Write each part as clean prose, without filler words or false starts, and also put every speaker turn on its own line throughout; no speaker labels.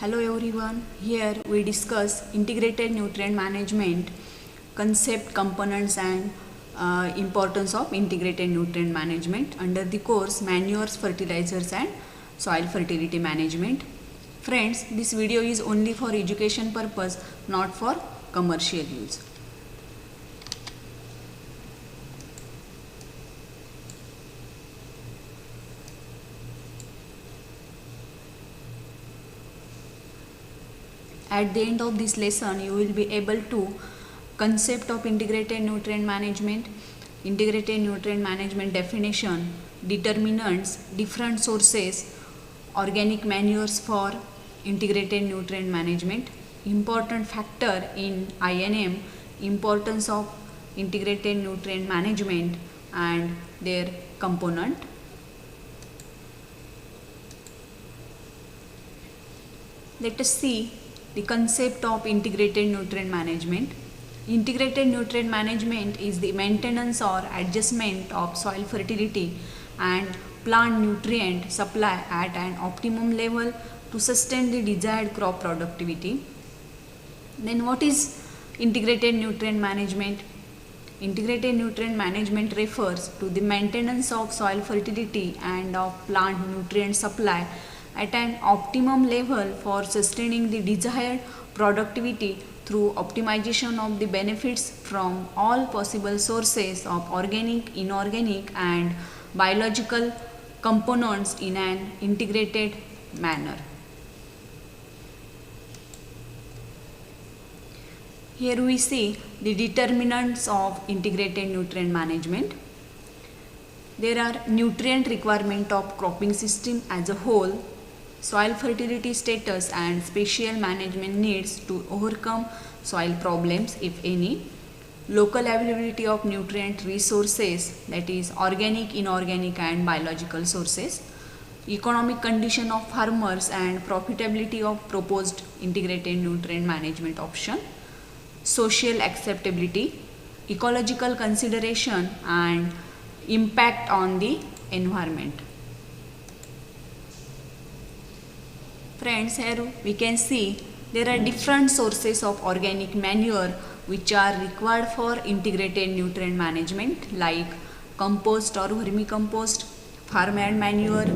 Hello everyone, here we discuss integrated nutrient management, concept, components and importance of integrated nutrient management under the course manures, fertilizers and soil fertility management. Friends, this video is only for education purpose, not for commercial use. At the end of this lesson, you will be able to concept of integrated nutrient management definition, determinants, different sources, organic manures for integrated nutrient management, important factor in INM, importance of integrated nutrient management and their component. Let us see the concept of integrated nutrient management. Integrated nutrient management is the maintenance or adjustment of soil fertility and plant nutrient supply at an optimum level to sustain the desired crop productivity. Then what is integrated nutrient management? Integrated nutrient management refers to the maintenance of soil fertility and of plant nutrient supply at an optimum level for sustaining the desired productivity through optimization of the benefits from all possible sources of organic, inorganic and biological components in an integrated manner. Here we see the determinants of integrated nutrient management. There are nutrient requirement of cropping system as a whole, soil fertility status and spatial management needs to overcome soil problems if any, local availability of nutrient resources, that is organic, inorganic and biological sources, economic condition of farmers and profitability of proposed integrated nutrient management option, social acceptability, ecological consideration and impact on the environment. Friends, here we can see there are different sources of organic manure which are required for integrated nutrient management like compost or vermicompost, farmyard manure,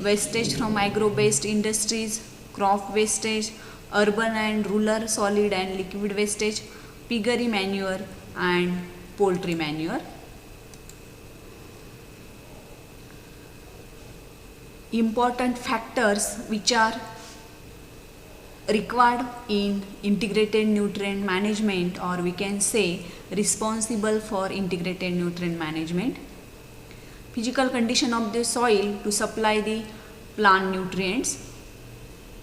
wastage from agro-based industries, crop wastage, urban and rural solid and liquid wastage, piggery manure and poultry manure. Important factors which are required in integrated nutrient management, or we can say responsible for integrated nutrient management. Physical condition of the soil to supply the plant nutrients.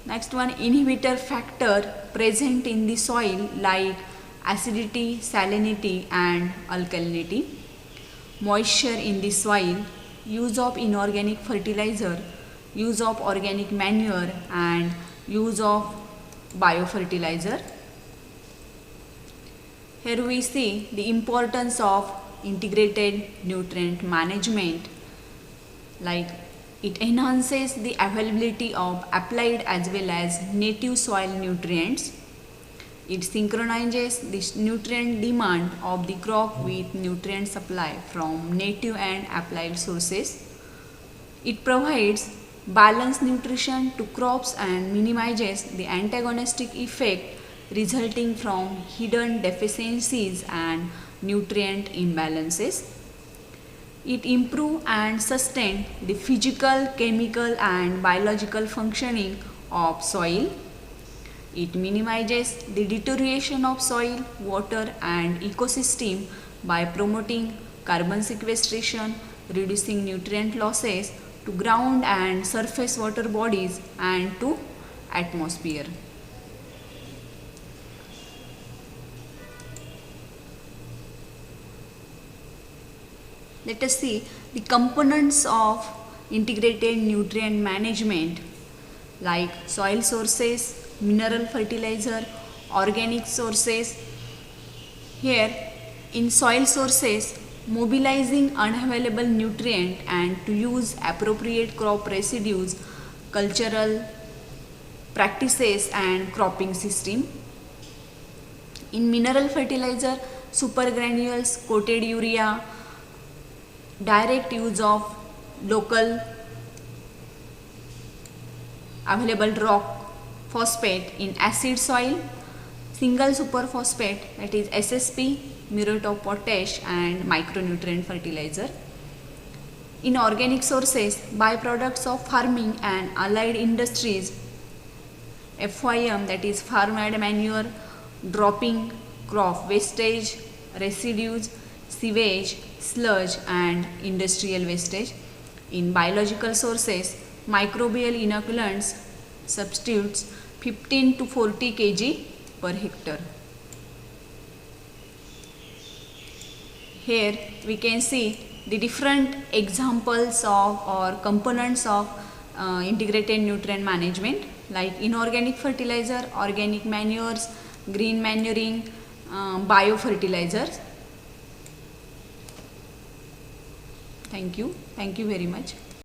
Next one, inhibitor factor present in the soil like acidity, salinity and alkalinity. Moisture in the soil, use of inorganic fertilizer, use of organic manure and use of biofertilizer. Here we see the importance of integrated nutrient management, like it enhances the availability of applied as well as native soil nutrients. It synchronizes the nutrient demand of the crop with nutrient supply from native and applied sources. It provides balanced nutrition to crops and minimizes the antagonistic effect resulting from hidden deficiencies and nutrient imbalances. It improves and sustains the physical, chemical and biological functioning of soil. It minimizes the deterioration of soil, water and ecosystem by promoting carbon sequestration, reducing nutrient losses to ground and surface water bodies and to atmosphere. Let us see the components of integrated nutrient management like soil sources, mineral fertilizer, organic sources. Here in soil sources, mobilizing unavailable nutrient and to use appropriate crop residues, cultural practices and cropping system. In mineral fertilizer, super granules, coated urea, direct use of local available rock phosphate in acid soil, single super phosphate, that is SSP, muriate of potash, and micronutrient fertilizer. In organic sources, byproducts of farming and allied industries, FYM, that is farm-made manure, dropping, crop wastage, residues, sewage, sludge, and industrial wastage. In biological sources, microbial inoculants, substitutes 15 to 40 kg per hectare. Here we can see the different examples of or components of integrated nutrient management, like inorganic fertilizer, organic manures, green manuring, biofertilizers. Thank you very much.